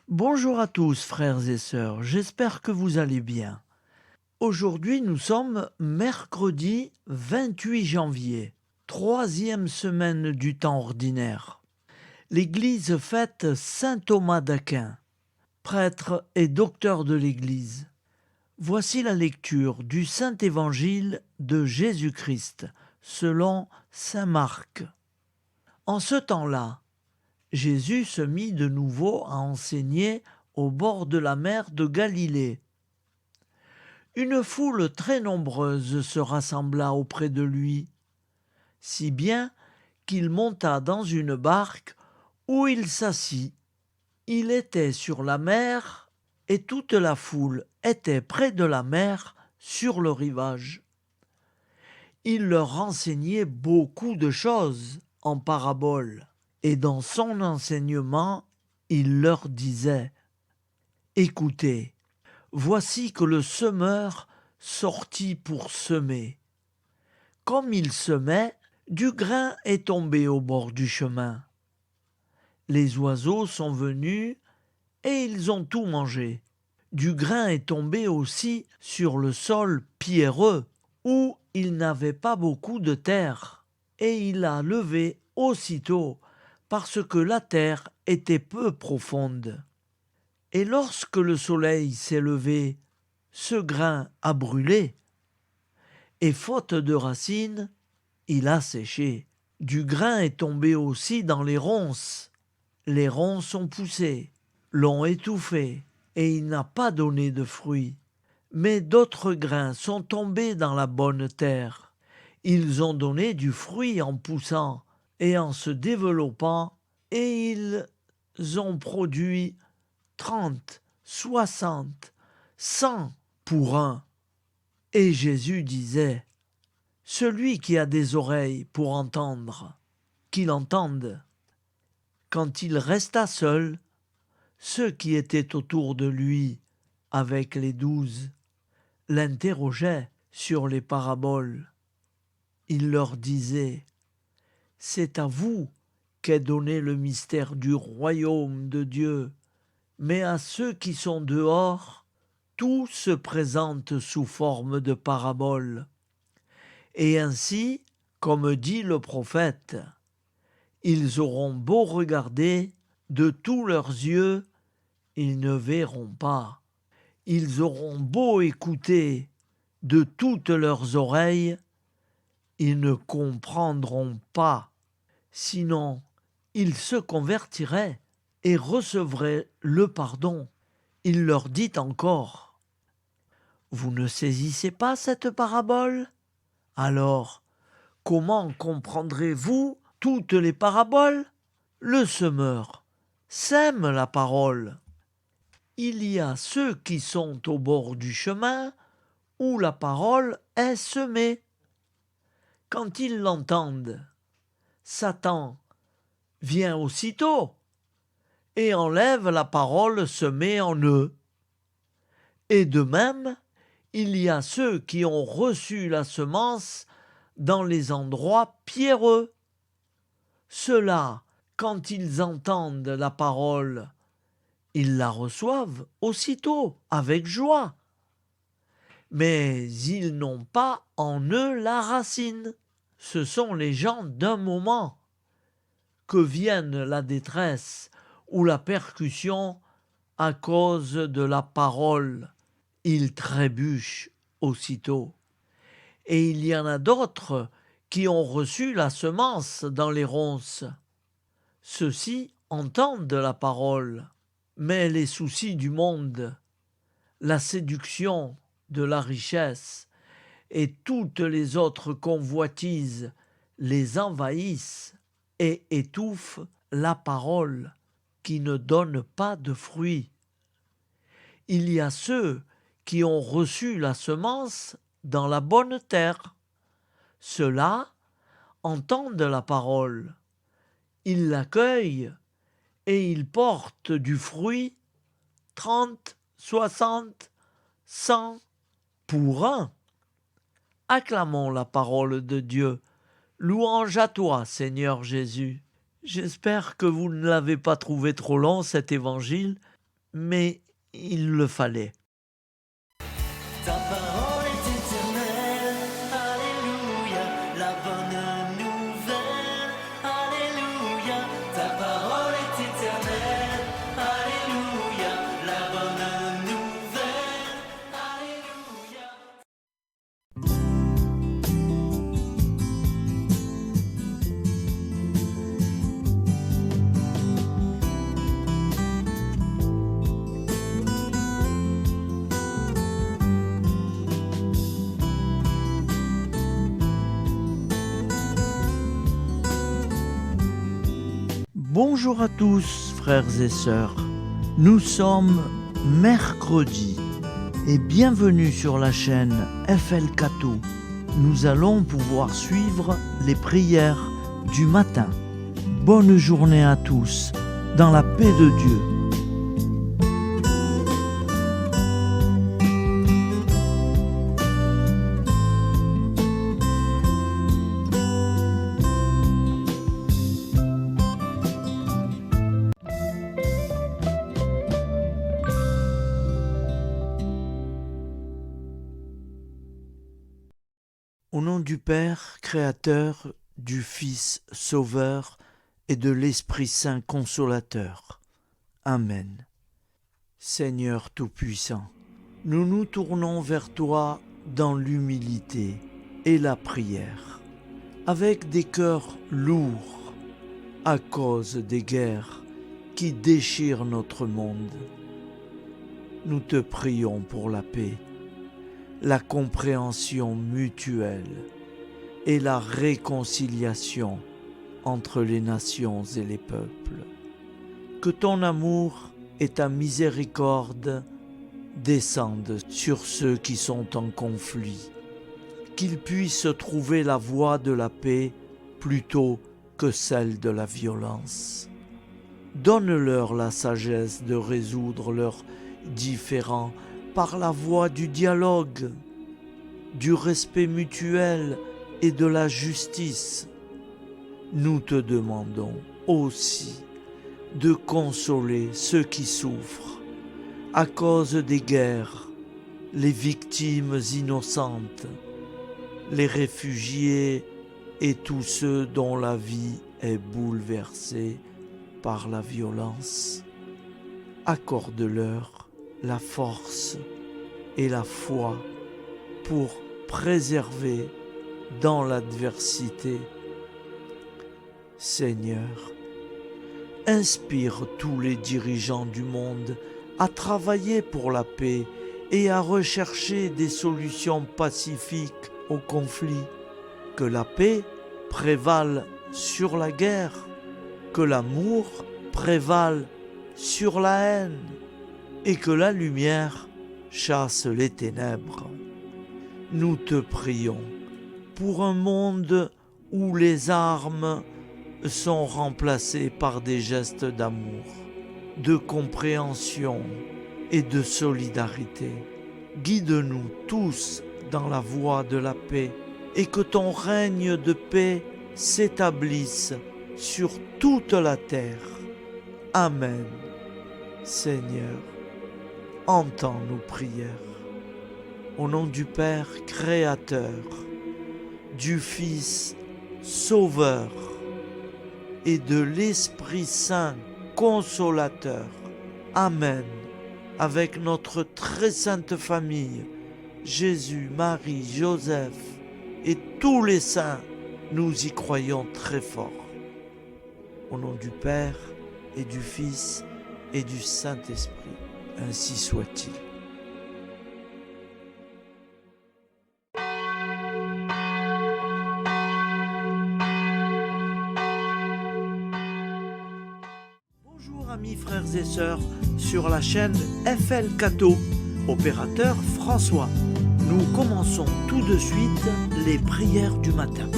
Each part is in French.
Bonjour à tous, frères et sœurs, j'espère que vous allez bien. Aujourd'hui, nous sommes mercredi 28 janvier, troisième semaine du temps ordinaire. L'Église fête saint Thomas d'Aquin, prêtre et docteur de l'Église. Voici la lecture du Saint Évangile de Jésus-Christ, selon saint Marc. En ce temps-là, Jésus se mit de nouveau à enseigner au bord de la mer de Galilée. Une foule très nombreuse se rassembla auprès de lui, si bien qu'il monta dans une barque où il s'assit. Il était sur la mer et toute la foule était près de la mer sur le rivage. Il leur enseignait beaucoup de choses en paraboles et dans son enseignement, il leur disait: Écoutez, voici que le semeur sortit pour semer. Comme il semait, du grain est tombé au bord du chemin. Les oiseaux sont venus et ils ont tout mangé. Du grain est tombé aussi sur le sol pierreux, où il n'avait pas beaucoup de terre, et il a levé aussitôt, parce que la terre était peu profonde. Et lorsque le soleil s'est levé, ce grain a brûlé, et faute de racines, il a séché. Du grain est tombé aussi dans les ronces. Les ronces ont poussé, l'ont étouffé, et il n'a pas donné de fruits. Mais d'autres grains sont tombés dans la bonne terre. Ils ont donné du fruit en poussant et en se développant, et ils ont produit 30, 60, 100 pour un. Et Jésus disait: Celui qui a des oreilles pour entendre, qu'il entende. Quand il resta seul, ceux qui étaient autour de lui, avec les 12, l'interrogeaient sur les paraboles. Il leur disait: C'est à vous qu'est donné le mystère du royaume de Dieu, mais à ceux qui sont dehors, tout se présente sous forme de paraboles. Et ainsi, comme dit le prophète, ils auront beau regarder de tous leurs yeux, ils ne verront pas. Ils auront beau écouter de toutes leurs oreilles, ils ne comprendront pas. Sinon, ils se convertiraient et recevraient le pardon. Il leur dit encore: Vous ne saisissez pas cette parabole? Alors, comment comprendrez-vous toutes les paraboles? Le semeur sème la parole. Il y a ceux qui sont au bord du chemin où la parole est semée. Quand ils l'entendent, Satan vient aussitôt et enlève la parole semée en eux. Et de même, il y a ceux qui ont reçu la semence dans les endroits pierreux. Ceux-là, quand ils entendent la parole, ils la reçoivent aussitôt, avec joie. Mais ils n'ont pas en eux la racine. Ce sont les gens d'un moment. Que vienne la détresse ou la percussion à cause de la parole, ils trébuchent aussitôt. Et il y en a d'autres qui ont reçu la semence dans les ronces. Ceux-ci entendent la parole, mais les soucis du monde, la séduction de la richesse et toutes les autres convoitises les envahissent et étouffent la parole qui ne donne pas de fruits. Il y a ceux qui ont reçu la semence dans la bonne terre. Ceux-là entendent la parole, ils l'accueillent et ils portent du fruit 30, 60, 100 pour un. Acclamons la parole de Dieu. Louange à toi, Seigneur Jésus. J'espère que vous ne l'avez pas trouvé trop long, cet évangile, mais il le fallait. Ta parole est éternelle, alléluia, la bonne nouvelle, alléluia. Ta parole est éternelle, alléluia, la bonne nouvelle, alléluia. Bonjour à tous, frères et sœurs. Nous sommes mercredi et bienvenue sur la chaîne FL Cato. Nous allons pouvoir suivre les prières du matin. Bonne journée à tous, dans la paix de Dieu. Au nom du Père, Créateur, du Fils, Sauveur et de l'Esprit Saint Consolateur. Amen. Seigneur Tout-Puissant, nous nous tournons vers toi dans l'humilité et la prière, avec des cœurs lourds à cause des guerres qui déchirent notre monde. Nous te prions pour la paix, la compréhension mutuelle et la réconciliation entre les nations et les peuples. Que ton amour et ta miséricorde descendent sur ceux qui sont en conflit, qu'ils puissent trouver la voie de la paix plutôt que celle de la violence. Donne-leur la sagesse de résoudre leurs différends par la voie du dialogue, du respect mutuel et de la justice. Nous te demandons aussi de consoler ceux qui souffrent à cause des guerres, les victimes innocentes, les réfugiés et tous ceux dont la vie est bouleversée par la violence. Accorde-leur la force et la foi pour préserver dans l'adversité. Seigneur, inspire tous les dirigeants du monde à travailler pour la paix et à rechercher des solutions pacifiques aux conflits. Que la paix prévale sur la guerre, que l'amour prévale sur la haine, et que la lumière chasse les ténèbres. Nous te prions pour un monde où les armes sont remplacées par des gestes d'amour, de compréhension et de solidarité. Guide-nous tous dans la voie de la paix et que ton règne de paix s'établisse sur toute la terre. Amen. Seigneur, entends nos prières. Au nom du Père Créateur, du Fils Sauveur et de l'Esprit Saint Consolateur. Amen. Avec notre très sainte famille, Jésus, Marie, Joseph et tous les saints, nous y croyons très fort. Au nom du Père et du Fils et du Saint-Esprit, ainsi soit-il. Bonjour amis frères et sœurs sur la chaîne FL Cato, opérateur François. Nous commençons tout de suite les prières du matin.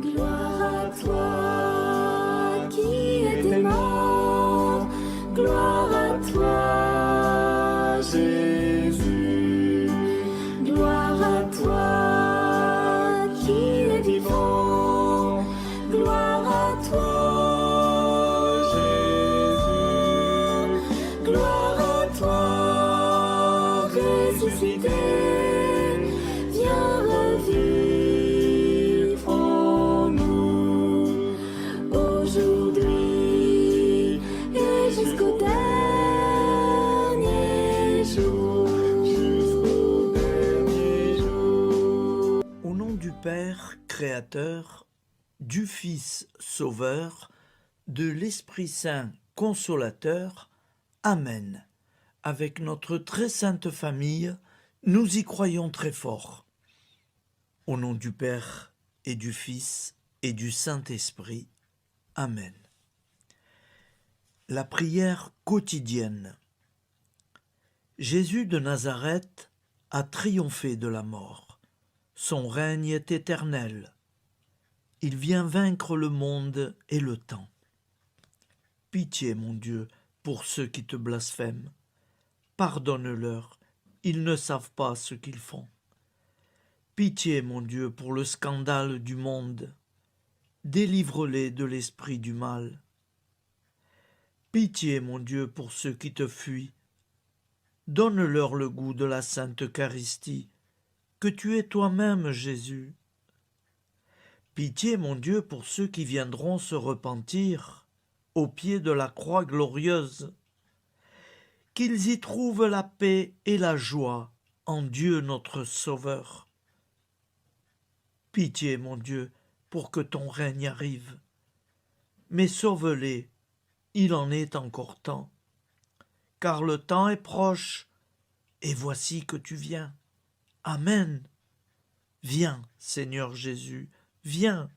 Gloire à toi qui es des morts, gloire à toi Jésus, gloire à toi vivant. Gloire à toi, Jésus. Gloire à toi, ressuscité. Viens revivre en nous aujourd'hui et jusqu'au dernier jour. Jusqu'au dernier jour. Au nom du Père créateur, du Fils sauveur, de l'Esprit Saint consolateur. Amen. Avec notre très sainte famille, nous y croyons très fort. Au nom du Père et du Fils et du Saint-Esprit. Amen. La prière quotidienne. Jésus de Nazareth a triomphé de la mort. Son règne est éternel. Il vient vaincre le monde et le temps. Pitié, mon Dieu, pour ceux qui te blasphèment. Pardonne-leur, ils ne savent pas ce qu'ils font. Pitié, mon Dieu, pour le scandale du monde. Délivre-les de l'esprit du mal. Pitié, mon Dieu, pour ceux qui te fuient. Donne-leur le goût de la Sainte Eucharistie, que tu es toi-même, Jésus. Pitié, mon Dieu, pour ceux qui viendront se repentir au pied de la croix glorieuse, qu'ils y trouvent la paix et la joie en Dieu notre Sauveur. Pitié, mon Dieu, pour que ton règne arrive. Mais sauve-les, il en est encore temps, car le temps est proche, et voici que tu viens. Amen. Viens, Seigneur Jésus, viens.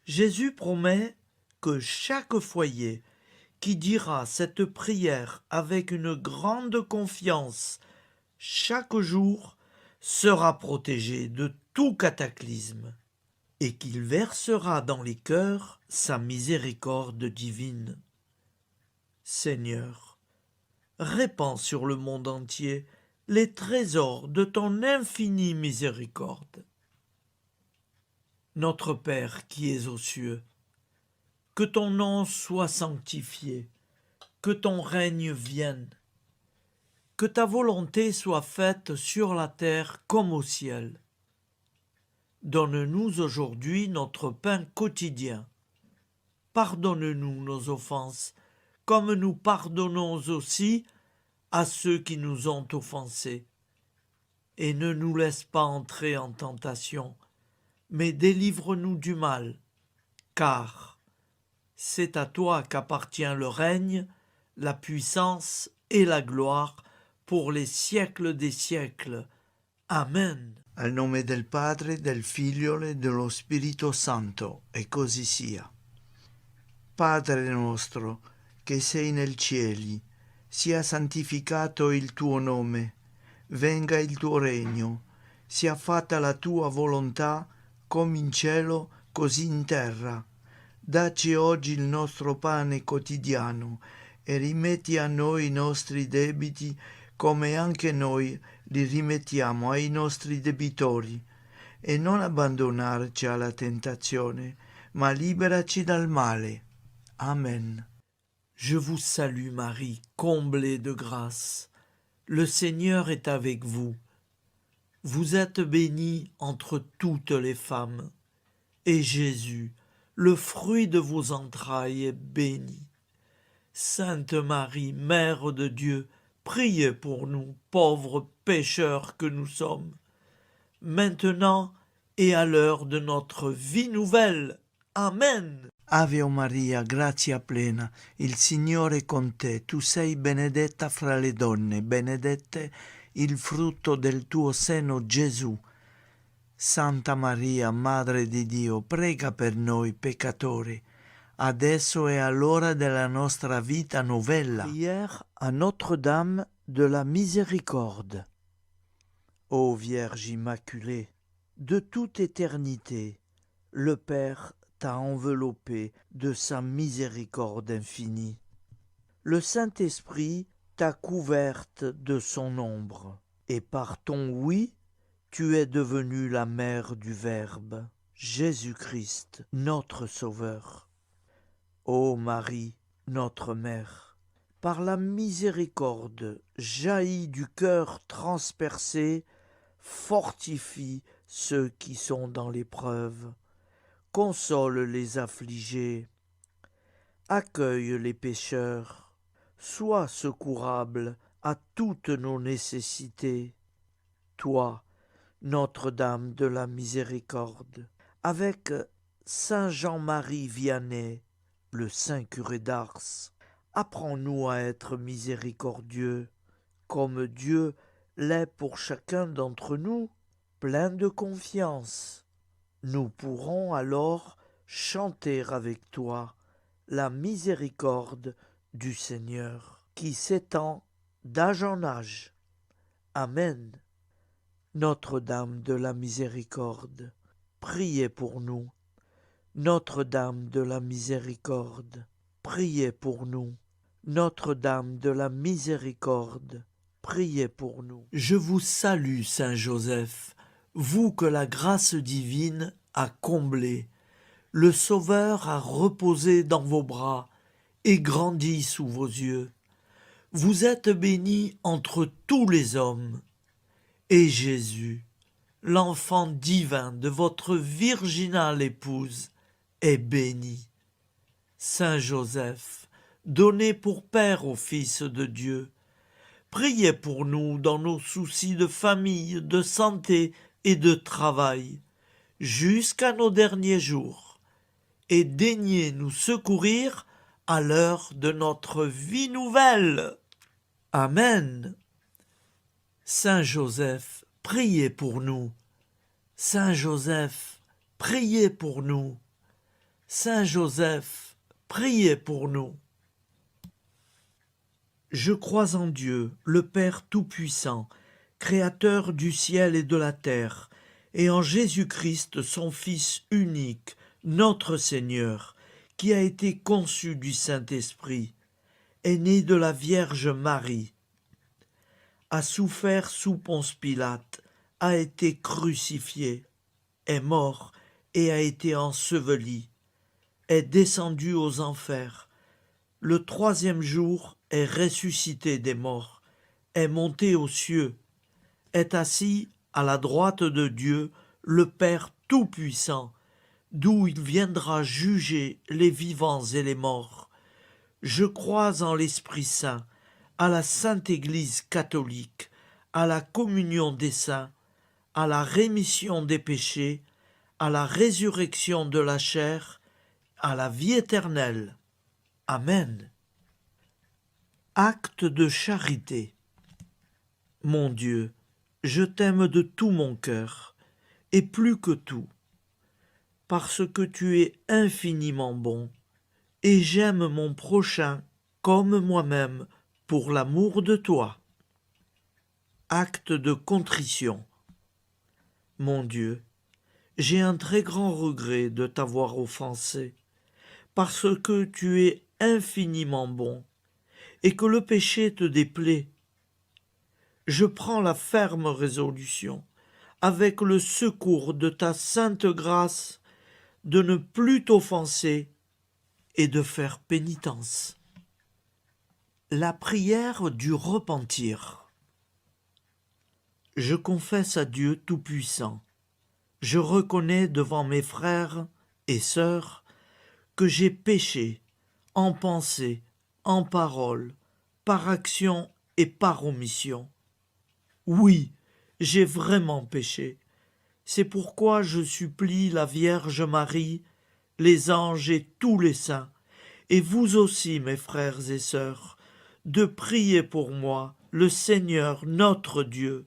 Jésus promet que chaque foyer qui dira cette prière avec une grande confiance chaque jour sera protégé de tout cataclysme et qu'il versera dans les cœurs sa miséricorde divine. Seigneur, répands sur le monde entier les trésors de ton infinie miséricorde. Notre Père qui es aux cieux, que ton nom soit sanctifié, que ton règne vienne, que ta volonté soit faite sur la terre comme au ciel. Donne-nous aujourd'hui notre pain quotidien. Pardonne-nous nos offenses, comme nous pardonnons aussi à ceux qui nous ont offensés. Et ne nous laisse pas entrer en tentation, mais délivre-nous du mal, car c'est à toi qu'appartient le règne, la puissance et la gloire pour les siècles des siècles. Amen. Al nome del Padre, del Figlio e dello Spirito Santo, e così sia. Padre nostro, che sei nel cieli, sia santificato il tuo nome, venga il tuo regno, sia fatta la tua volontà, come in cielo, così in terra. Dacci oggi il nostro pane quotidiano e rimetti a noi i nostri debiti come anche noi li rimettiamo ai nostri debitori, e non abbandonarci alla tentazione, ma liberaci dal male. Amen. Je vous salue Marie, comblée de grâce. Le Seigneur est avec vous. Vous êtes bénie entre toutes les femmes, et Jésus, le fruit de vos entrailles, est béni. Sainte Marie, Mère de Dieu, priez pour nous, pauvres pécheurs que nous sommes, maintenant et à l'heure de notre vie nouvelle. Amen. Ave Maria, grazia plena, il Signore è con te, tu sei benedetta fra le donne, benedette il frutto del tuo seno, Gesù. Santa Maria, Madre di Dio, prega per noi peccatori, adesso e all'ora della nostra vita novella. Prière à Notre-Dame de la Miséricorde. Ô Vierge Immaculée, de toute éternité, le Père t'a enveloppé de sa miséricorde infinie. Le Saint-Esprit t'a couverte de son ombre, et par ton oui, tu es devenue la mère du Verbe, Jésus-Christ, notre Sauveur. Ô Marie, notre mère, par la miséricorde jaillie du cœur transpercé, fortifie ceux qui sont dans l'épreuve, console les affligés, accueille les pécheurs, sois secourable à toutes nos nécessités. Toi, Notre-Dame de la Miséricorde, avec Saint Jean-Marie Vianney, le Saint curé d'Ars, apprends-nous à être miséricordieux, comme Dieu l'est pour chacun d'entre nous, plein de confiance. Nous pourrons alors chanter avec toi la miséricorde du Seigneur, qui s'étend d'âge en âge. Amen. Notre-Dame de la Miséricorde, priez pour nous. Notre-Dame de la Miséricorde, priez pour nous. Notre-Dame de la Miséricorde, priez pour nous. Je vous salue, Saint Joseph, vous que la grâce divine a comblé. Le Sauveur a reposé dans vos bras et grandi sous vos yeux. Vous êtes bénie entre tous les hommes, et Jésus, l'enfant divin de votre virginale épouse, est béni. Saint Joseph, donné pour Père au Fils de Dieu, priez pour nous dans nos soucis de famille, de santé et de travail, jusqu'à nos derniers jours, et daignez nous secourir à l'heure de notre vie nouvelle. Amen. Saint Joseph, priez pour nous. Saint Joseph, priez pour nous. Saint Joseph, priez pour nous. Je crois en Dieu, le Père Tout-Puissant, Créateur du ciel et de la terre, et en Jésus-Christ, son Fils unique, notre Seigneur, qui a été conçu du Saint-Esprit, est né de la Vierge Marie, a souffert sous Ponce Pilate, a été crucifié, est mort et a été enseveli, est descendu aux enfers, le troisième jour est ressuscité des morts, est monté aux cieux, est assis à la droite de Dieu, le Père Tout-Puissant, d'où il viendra juger les vivants et les morts. Je crois en l'Esprit Saint, à la Sainte Église catholique, à la communion des saints, à la rémission des péchés, à la résurrection de la chair, à la vie éternelle. Amen. Acte de charité. Mon Dieu, je t'aime de tout mon cœur, et plus que tout, parce que tu es infiniment bon, et j'aime mon prochain comme moi-même pour l'amour de toi. Acte de contrition. Mon Dieu, j'ai un très grand regret de t'avoir offensé, parce que tu es infiniment bon, et que le péché te déplaît. Je prends la ferme résolution, avec le secours de ta sainte grâce, de ne plus t'offenser et de faire pénitence. La prière du repentir. Je confesse à Dieu Tout-Puissant, je reconnais devant mes frères et sœurs que j'ai péché en pensée, en parole, par action et par omission. Oui, j'ai vraiment péché. C'est pourquoi je supplie la Vierge Marie, les anges et tous les saints, et vous aussi, mes frères et sœurs, de prier pour moi, le Seigneur notre Dieu.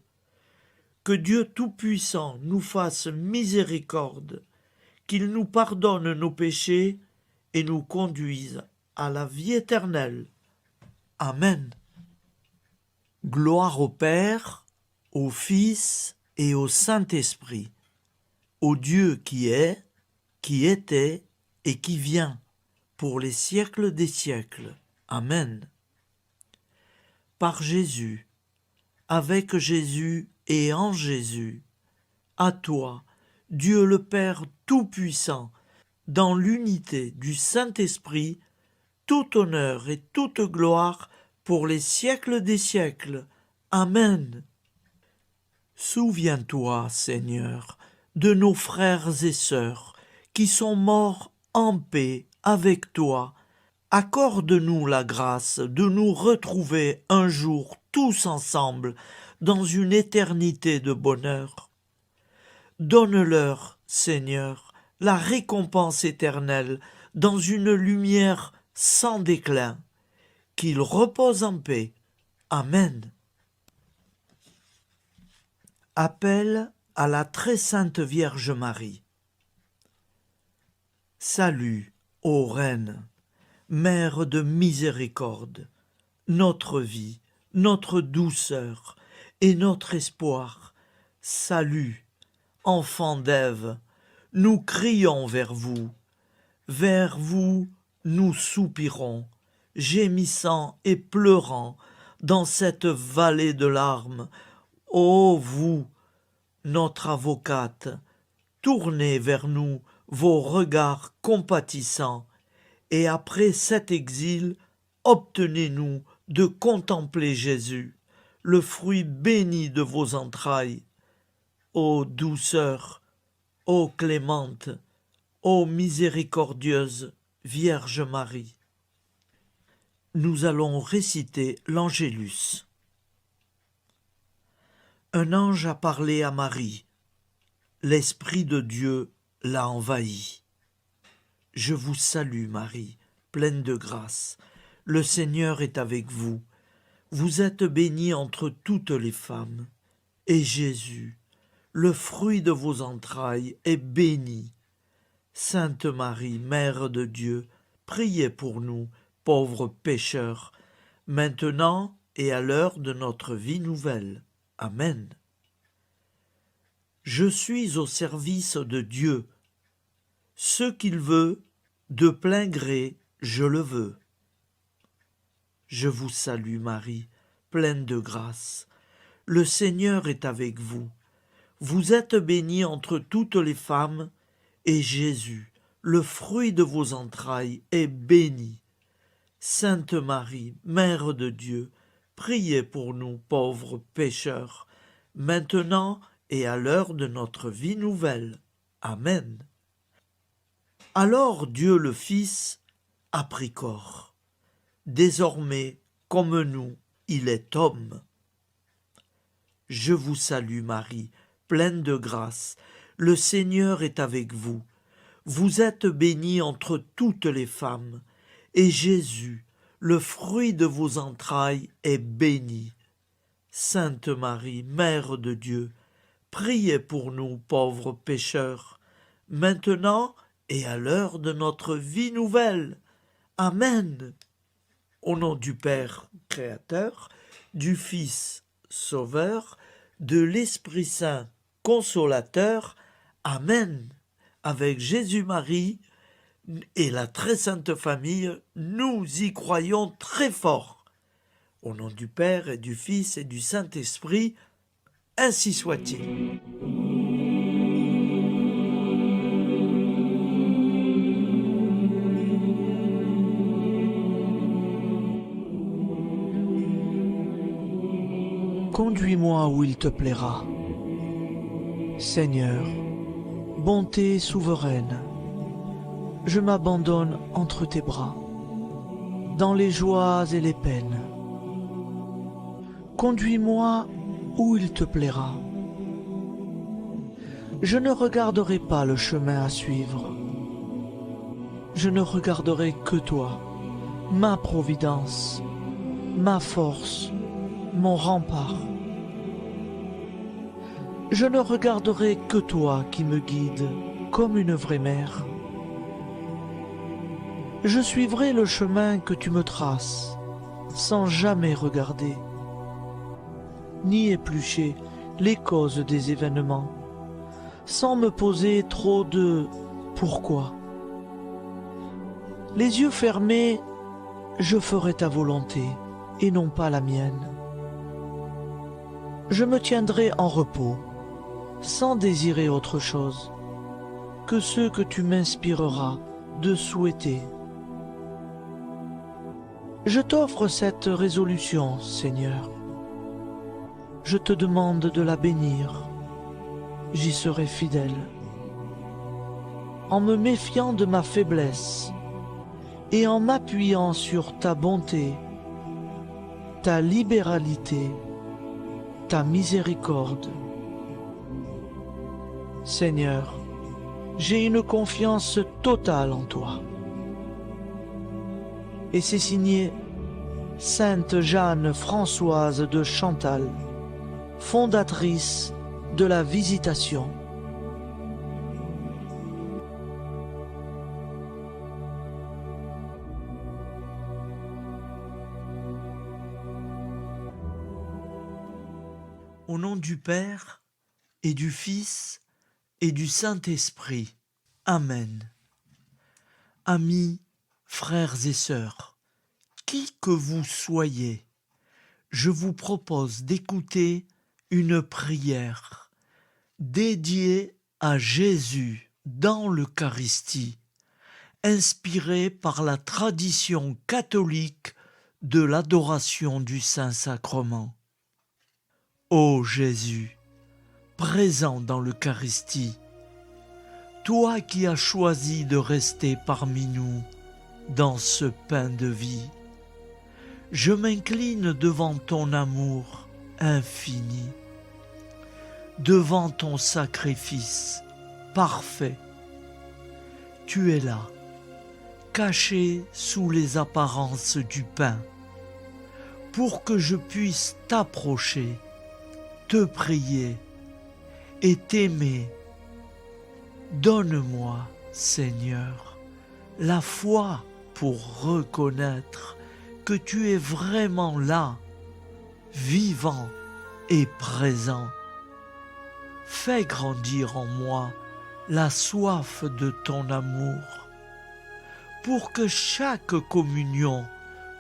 Que Dieu Tout-Puissant nous fasse miséricorde, qu'il nous pardonne nos péchés et nous conduise à la vie éternelle. Amen. Gloire au Père, au Fils et au Saint-Esprit, au Dieu qui est, qui était et qui vient, pour les siècles des siècles. Amen. Par Jésus, avec Jésus et en Jésus, à toi, Dieu le Père Tout-Puissant, dans l'unité du Saint-Esprit, tout honneur et toute gloire pour les siècles des siècles. Amen. Souviens-toi, Seigneur, de nos frères et sœurs qui sont morts en paix avec toi. Accorde-nous la grâce de nous retrouver un jour tous ensemble dans une éternité de bonheur. Donne-leur, Seigneur, la récompense éternelle dans une lumière sans déclin. Qu'ils reposent en paix. Amen. Appel à la très sainte Vierge Marie. Salut, ô Reine, Mère de miséricorde, notre vie, notre douceur et notre espoir. Salut, enfant d'Ève, nous crions vers vous. Vers vous, nous soupirons, gémissant et pleurant dans cette vallée de larmes. Ô vous, notre avocate, tournez vers nous vos regards compatissants, et après cet exil, obtenez-nous de contempler Jésus, le fruit béni de vos entrailles. Ô douceur, ô clémente, ô miséricordieuse Vierge Marie. Nous allons réciter l'Angélus. Un ange a parlé à Marie. L'Esprit de Dieu l'a envahie. Je vous salue, Marie, pleine de grâce. Le Seigneur est avec vous. Vous êtes bénie entre toutes les femmes. Et Jésus, le fruit de vos entrailles, est béni. Sainte Marie, Mère de Dieu, priez pour nous, pauvres pécheurs, maintenant et à l'heure de notre vie nouvelle. Amen. Je suis au service de Dieu. Ce qu'il veut, de plein gré, je le veux. Je vous salue Marie, pleine de grâce. Le Seigneur est avec vous. Vous êtes bénie entre toutes les femmes, et Jésus, le fruit de vos entrailles, est béni. Sainte Marie, Mère de Dieu, priez pour nous pauvres pécheurs, maintenant et à l'heure de notre vie nouvelle. Amen. Alors Dieu le Fils a pris corps. Désormais, comme nous, il est homme. Je vous salue Marie, pleine de grâce. Le Seigneur est avec vous. Vous êtes bénie entre toutes les femmes, et Jésus, le fruit de vos entrailles, est béni. Sainte Marie, Mère de Dieu, priez pour nous pauvres pécheurs, maintenant et à l'heure de notre vie nouvelle. Amen. Au nom du Père Créateur, du Fils Sauveur, de l'Esprit Saint Consolateur. Amen. Avec Jésus-Marie et la très sainte famille, nous y croyons très fort. Au nom du Père et du Fils et du Saint-Esprit, ainsi soit-il. Conduis-moi où il te plaira. Seigneur, bonté souveraine, je m'abandonne entre tes bras, dans les joies et les peines. Conduis-moi où il te plaira. Je ne regarderai pas le chemin à suivre. Je ne regarderai que toi, ma providence, ma force, mon rempart. Je ne regarderai que toi qui me guides comme une vraie mère. Je suivrai le chemin que tu me traces, sans jamais regarder, ni éplucher les causes des événements, sans me poser trop de « pourquoi ». Les yeux fermés, je ferai ta volonté et non pas la mienne. Je me tiendrai en repos, sans désirer autre chose que ceux que tu m'inspireras de souhaiter. Je t'offre cette résolution, Seigneur. Je te demande de la bénir. J'y serai fidèle. En me méfiant de ma faiblesse et en m'appuyant sur ta bonté, ta libéralité, ta miséricorde. Seigneur, j'ai une confiance totale en toi. Et c'est signé Sainte Jeanne Françoise de Chantal, fondatrice de la Visitation. Au nom du Père et du Fils et du Saint-Esprit. Amen. Amis, frères et sœurs, qui que vous soyez, je vous propose d'écouter une prière dédiée à Jésus dans l'Eucharistie, inspirée par la tradition catholique de l'adoration du Saint-Sacrement. Ô Jésus, présent dans l'Eucharistie, toi qui as choisi de rester parmi nous dans ce pain de vie, je m'incline devant ton amour infini, devant ton sacrifice parfait. Tu es là, caché sous les apparences du pain, pour que je puisse t'approcher, te prier et t'aimer. Donne-moi, Seigneur, la foi pour reconnaître que tu es vraiment là, vivant et présent. Fais grandir en moi la soif de ton amour, pour que chaque communion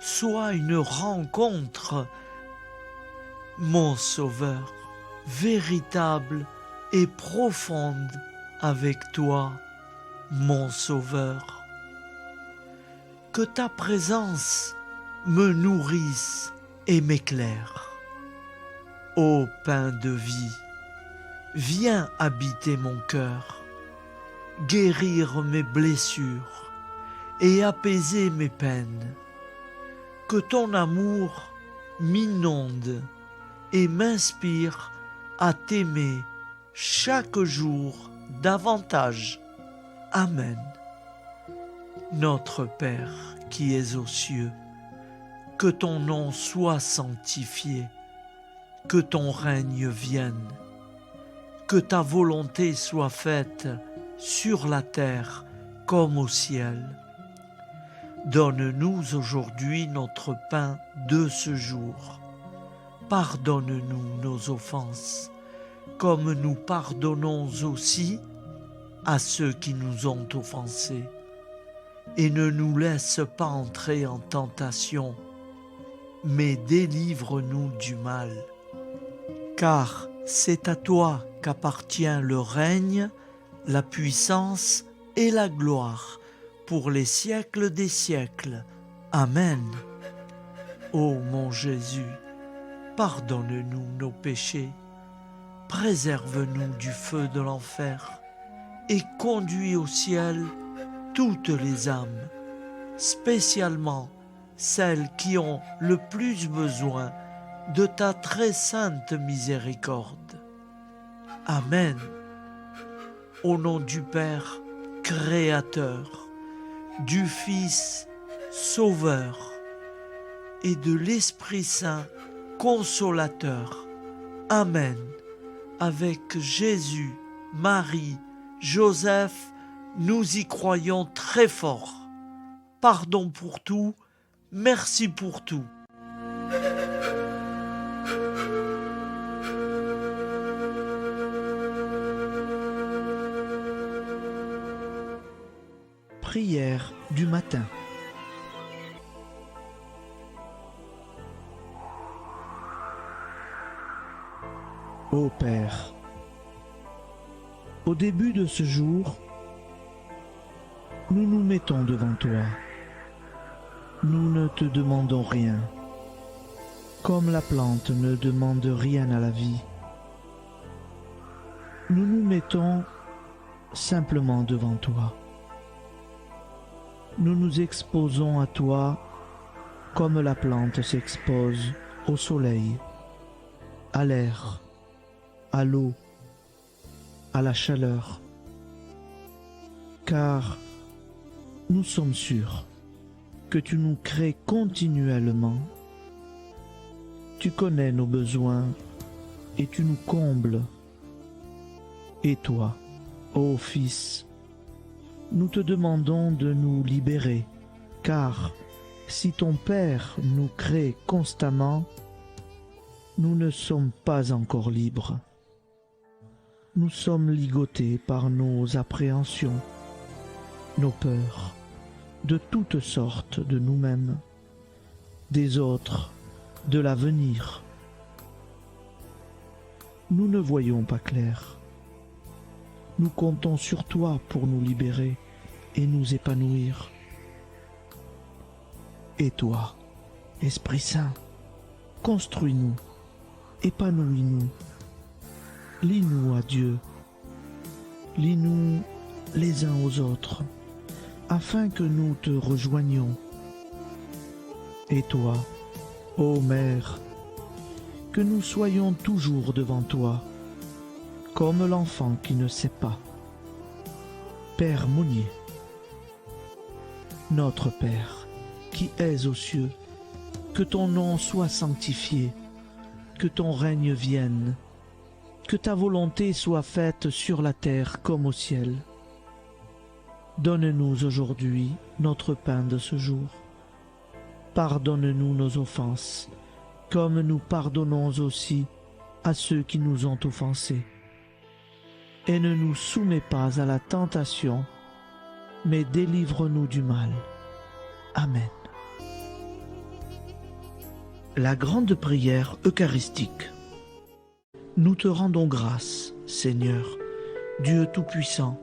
soit une rencontre, mon Sauveur, véritable et profonde avec toi, mon Sauveur. Que ta présence me nourrisse et m'éclaire. Ô pain de vie, viens habiter mon cœur, guérir mes blessures et apaiser mes peines. Que ton amour m'inonde et m'inspire à t'aimer chaque jour davantage. Amen. Notre Père qui es aux cieux, que ton nom soit sanctifié, que ton règne vienne, que ta volonté soit faite sur la terre comme au ciel. Donne-nous aujourd'hui notre pain de ce jour. Pardonne-nous nos offenses, comme nous pardonnons aussi à ceux qui nous ont offensés. Et ne nous laisse pas entrer en tentation, mais délivre-nous du mal. Car c'est à toi qu'appartient le règne, la puissance et la gloire pour les siècles des siècles. Amen. Ô mon Jésus, pardonne-nous nos péchés, préserve-nous du feu de l'enfer et conduis au ciel toutes les âmes, spécialement celles qui ont le plus besoin de ta très sainte miséricorde. Amen. Au nom du Père Créateur, du Fils Sauveur et de l'Esprit Saint Consolateur. Amen. Avec Jésus, Marie, Joseph, nous y croyons très fort. Pardon pour tout, merci pour tout. Prière du matin. Ô Père, Au début de ce jour, nous nous mettons devant toi. Nous ne te demandons rien, comme la plante ne demande rien à la vie. Nous nous mettons simplement devant toi. Nous nous exposons à toi comme la plante s'expose au soleil, à l'air, à l'eau, à la chaleur. Car nous sommes sûrs que tu nous crées continuellement. Tu connais nos besoins et tu nous combles. Et toi, ô Fils, nous te demandons de nous libérer, car si ton Père nous crée constamment, nous ne sommes pas encore libres. Nous sommes ligotés par nos appréhensions, nos peurs, de toutes sortes de nous-mêmes, des autres, de l'avenir. Nous ne voyons pas clair. Nous comptons sur toi pour nous libérer et nous épanouir. Et toi, Esprit Saint, construis-nous, épanouis-nous, lie-nous à Dieu, lie-nous les uns aux autres, afin que nous te rejoignions. Et toi, ô Mère, que nous soyons toujours devant toi, comme l'enfant qui ne sait pas. Père Monnier, notre Père, qui es aux cieux, que ton nom soit sanctifié, que ton règne vienne, que ta volonté soit faite sur la terre comme au ciel. Donne-nous aujourd'hui notre pain de ce jour. Pardonne-nous nos offenses, comme nous pardonnons aussi à ceux qui nous ont offensés. Et ne nous soumets pas à la tentation, mais délivre-nous du mal. Amen. La grande prière eucharistique. Nous te rendons grâce, Seigneur, Dieu Tout-Puissant,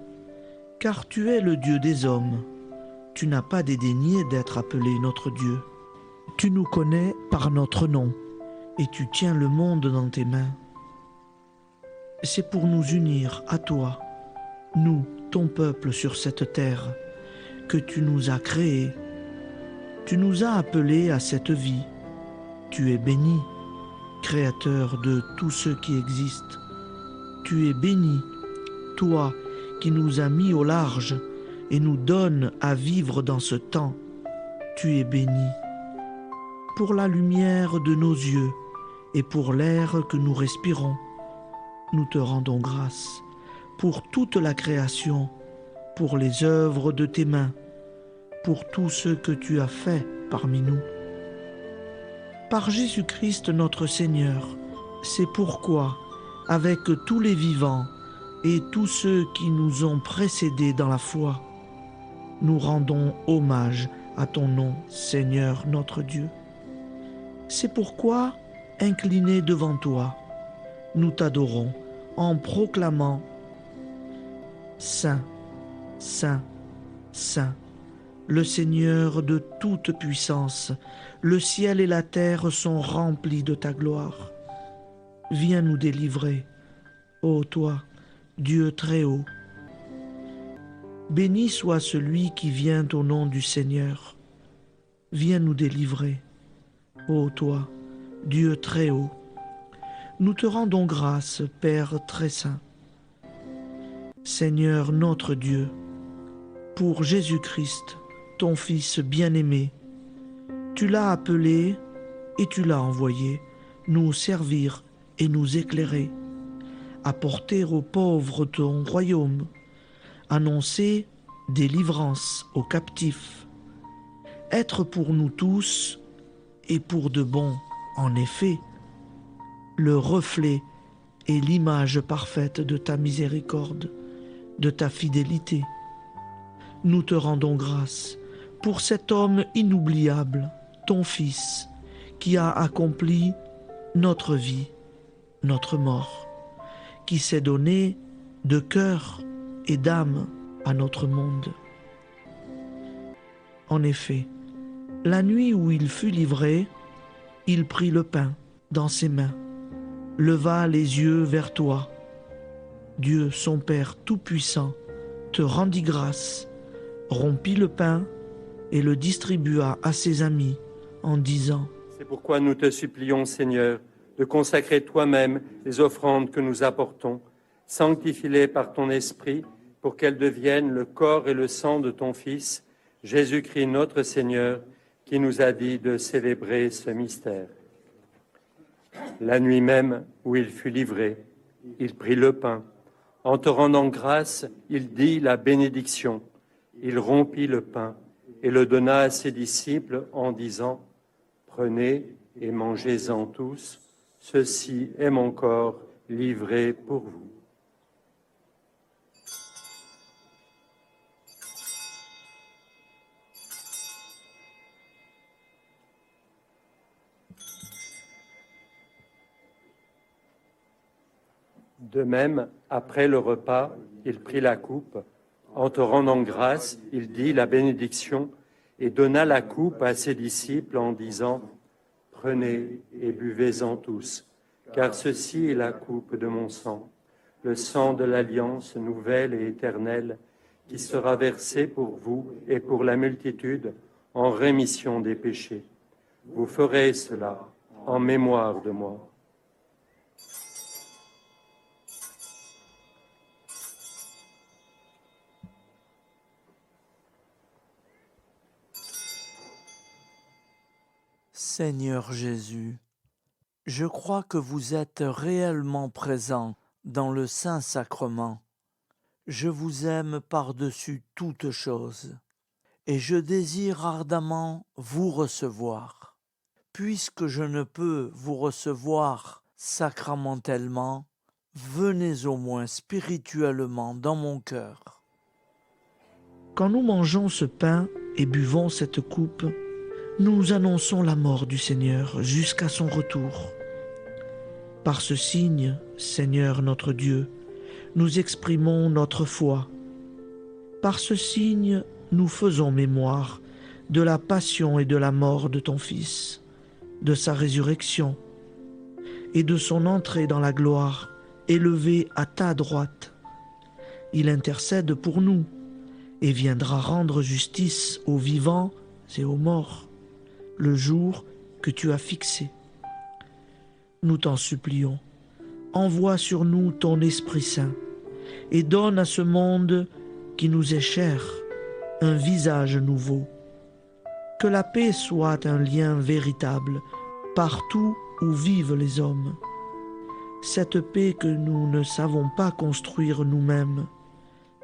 car tu es le Dieu des hommes. Tu n'as pas dédaigné d'être appelé notre Dieu. Tu nous connais par notre nom, et tu tiens le monde dans tes mains. C'est pour nous unir à toi, nous, ton peuple sur cette terre, que tu nous as créés. Tu nous as appelés à cette vie. Tu es béni, Créateur de tout ce qui existe. Tu es béni, toi qui nous as mis au large et nous donnes à vivre dans ce temps. Tu es béni. Pour la lumière de nos yeux et pour l'air que nous respirons, nous te rendons grâce. Pour toute la création, pour les œuvres de tes mains, pour tout ce que tu as fait parmi nous. Par Jésus-Christ notre Seigneur, c'est pourquoi, avec tous les vivants et tous ceux qui nous ont précédés dans la foi, nous rendons hommage à ton nom, Seigneur notre Dieu. C'est pourquoi, inclinés devant toi, nous t'adorons en proclamant « Saint, Saint, Saint ». Le Seigneur de toute puissance, le ciel et la terre sont remplis de ta gloire. Viens nous délivrer, ô toi, Dieu très haut. Béni soit celui qui vient au nom du Seigneur. Viens nous délivrer, ô toi, Dieu très haut. Nous te rendons grâce, Père très saint. Seigneur notre Dieu, pour Jésus-Christ, ton Fils bien-aimé, tu l'as appelé et tu l'as envoyé nous servir et nous éclairer, apporter aux pauvres ton royaume, annoncer délivrance aux captifs, être pour nous tous et pour de bon, en effet, le reflet et l'image parfaite de ta miséricorde, de ta fidélité. Nous te rendons grâce pour cet homme inoubliable, ton Fils, qui a accompli notre vie, notre mort, qui s'est donné de cœur et d'âme à notre monde. En effet, la nuit où il fut livré, il prit le pain dans ses mains, leva les yeux vers toi. Dieu, son Père Tout-Puissant, te rendit grâce, rompit le pain et le distribua à ses amis en disant : C'est pourquoi nous te supplions, Seigneur, de consacrer toi-même les offrandes que nous apportons. Sanctifie-les par ton Esprit, pour qu'elles deviennent le corps et le sang de ton Fils, Jésus-Christ notre Seigneur, qui nous a dit de célébrer ce mystère. La nuit même où il fut livré, il prit le pain. En te rendant grâce, il dit la bénédiction. Il rompit le pain et le donna à ses disciples en disant : Prenez et mangez-en tous, ceci est mon corps livré pour vous. De même, après le repas, il prit la coupe. En te rendant grâce, il dit la bénédiction et donna la coupe à ses disciples en disant : Prenez et buvez-en tous, car ceci est la coupe de mon sang, le sang de l'alliance nouvelle et éternelle, qui sera versé pour vous et pour la multitude en rémission des péchés. Vous ferez cela en mémoire de moi. Seigneur Jésus, je crois que vous êtes réellement présent dans le Saint-Sacrement. Je vous aime par-dessus toute chose et je désire ardemment vous recevoir. Puisque je ne peux vous recevoir sacramentellement, venez au moins spirituellement dans mon cœur. Quand nous mangeons ce pain et buvons cette coupe, nous annonçons la mort du Seigneur jusqu'à son retour. Par ce signe, Seigneur notre Dieu, nous exprimons notre foi. Par ce signe, nous faisons mémoire de la passion et de la mort de ton Fils, de sa résurrection et de son entrée dans la gloire, élevé à ta droite. Il intercède pour nous et viendra rendre justice aux vivants et aux morts, le jour que tu as fixé. Nous t'en supplions, envoie sur nous ton Esprit Saint et donne à ce monde qui nous est cher un visage nouveau. Que la paix soit un lien véritable partout où vivent les hommes. Cette paix que nous ne savons pas construire nous-mêmes.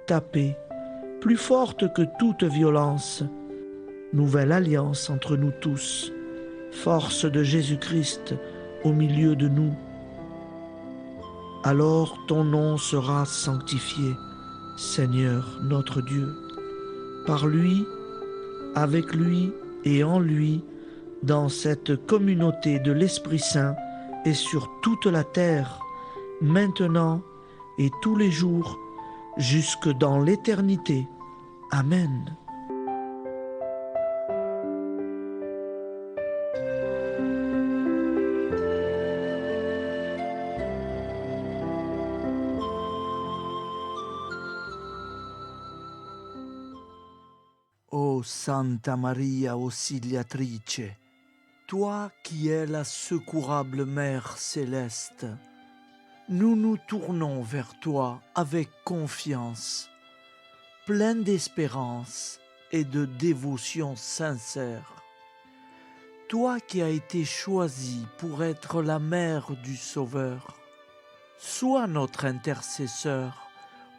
Ta paix, plus forte que toute violence. Nouvelle alliance entre nous tous. Force de Jésus-Christ au milieu de nous. Alors ton nom sera sanctifié, Seigneur notre Dieu. Par lui, avec lui et en lui, dans cette communauté de l'Esprit Saint et sur toute la terre, maintenant et tous les jours, jusque dans l'éternité. Amen. Ô Santa Maria Auxiliatrice, toi qui es la secourable Mère céleste, nous nous tournons vers toi avec confiance, plein d'espérance et de dévotion sincère. Toi qui as été choisie pour être la mère du Sauveur, sois notre intercesseur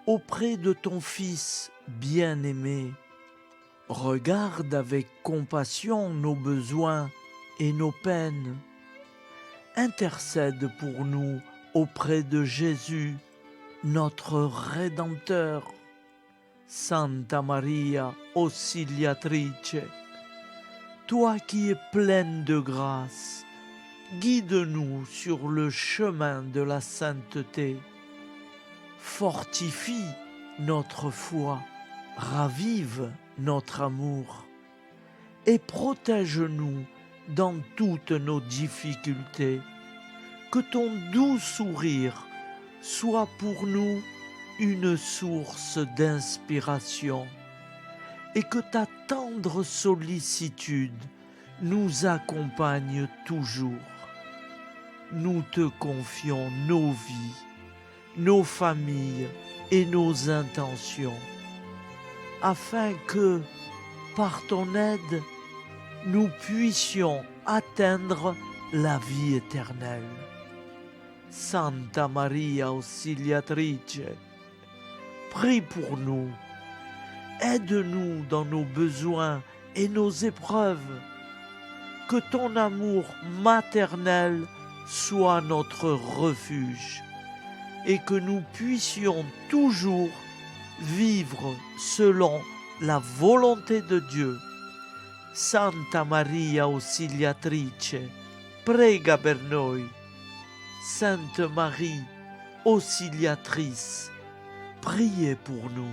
auprès de ton Fils bien-aimé. Regarde avec compassion nos besoins et nos peines. Intercède pour nous auprès de Jésus, notre Rédempteur. Santa Maria Auxiliatrice, toi qui es pleine de grâce, guide-nous sur le chemin de la sainteté. fortifie notre foi, ravive notre amour et protège-nous dans toutes nos difficultés. Que ton doux sourire soit pour nous une source d'inspiration et que ta tendre sollicitude nous accompagne toujours. Nous te confions nos vies, nos familles et nos intentions, afin que, par ton aide, nous puissions atteindre la vie éternelle. Santa Maria Auxiliatrice, prie pour nous, aide-nous dans nos besoins et nos épreuves, que ton amour maternel soit notre refuge et que nous puissions toujours vivre selon la volonté de Dieu. Santa Maria Auxiliatrice, prega per noi. Sainte Marie, Auxiliatrice, priez pour nous.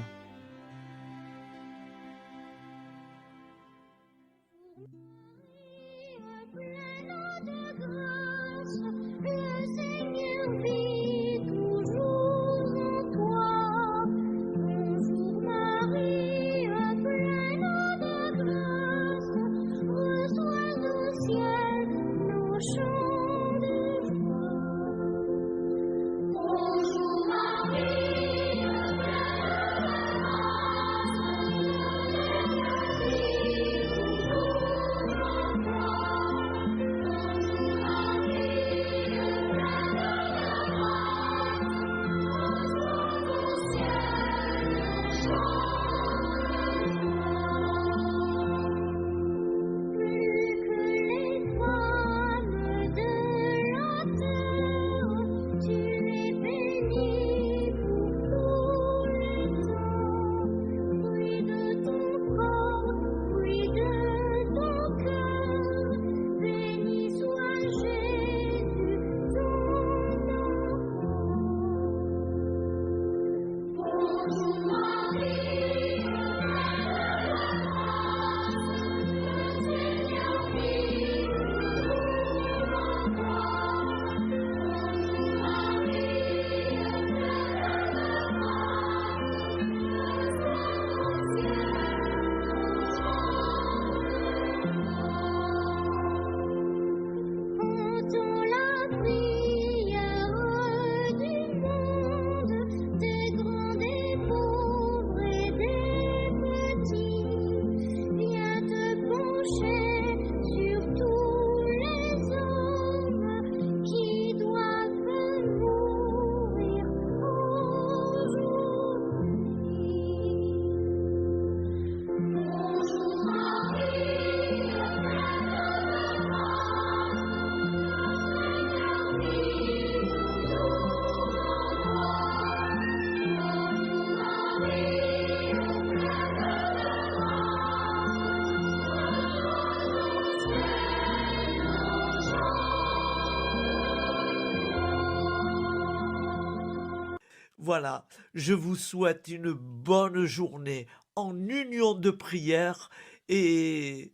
Voilà, je vous souhaite une bonne journée en union de prière et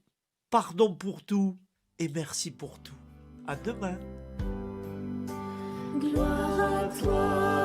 pardon pour tout et merci pour tout. À demain. Gloire à toi.